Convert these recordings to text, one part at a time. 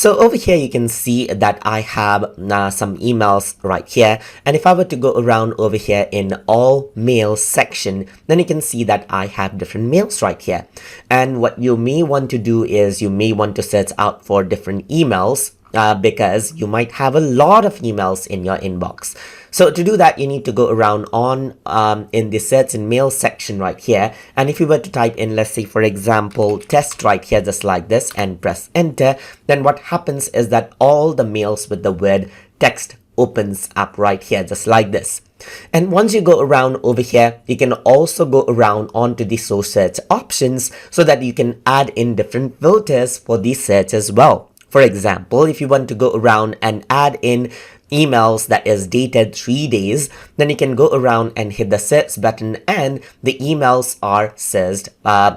So over here, you can see that I have some emails right here. And if I were to go around over here in all mails section, then you can see that I have different mails right here. And what you may want to do is you may want to search out for different emails because you might have a lot of emails in your inbox. So to do that, you need to go around on in the search and mail section right here. And if you were to type in, let's say, for example, test right here, just like this, and press enter, then what happens is that all the mails with the word text opens up right here, just like this. And once you go around over here, you can also go around onto the source search options so that you can add in different filters for the search as well. For example, if you want to go around and add in emails that is dated 3 days, then you can go around and hit the search button and the emails are searched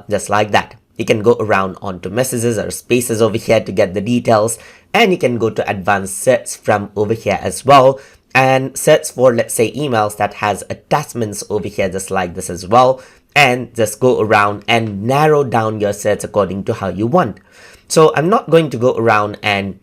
just like that. You can go around onto messages or spaces over here to get the details, and you can go to advanced search from over here as well and search for, let's say, emails that has attachments over here just like this as well, and just go around and narrow down your search according to how you want. So I'm not going to go around and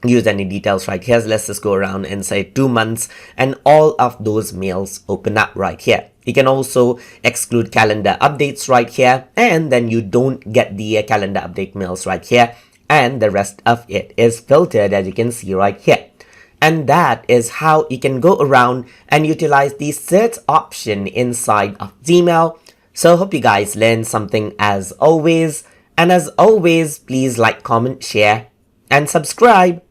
use any details right here. Let's just go around and say 2 months, and all of those mails open up right here. You can also exclude calendar updates right here, and then you don't get the calendar update mails right here, and the rest of it is filtered, as you can see right here. And that is how you can go around and utilize the search option inside of Gmail. So hope you guys learned something as always. And as always, please like, comment, share, and subscribe.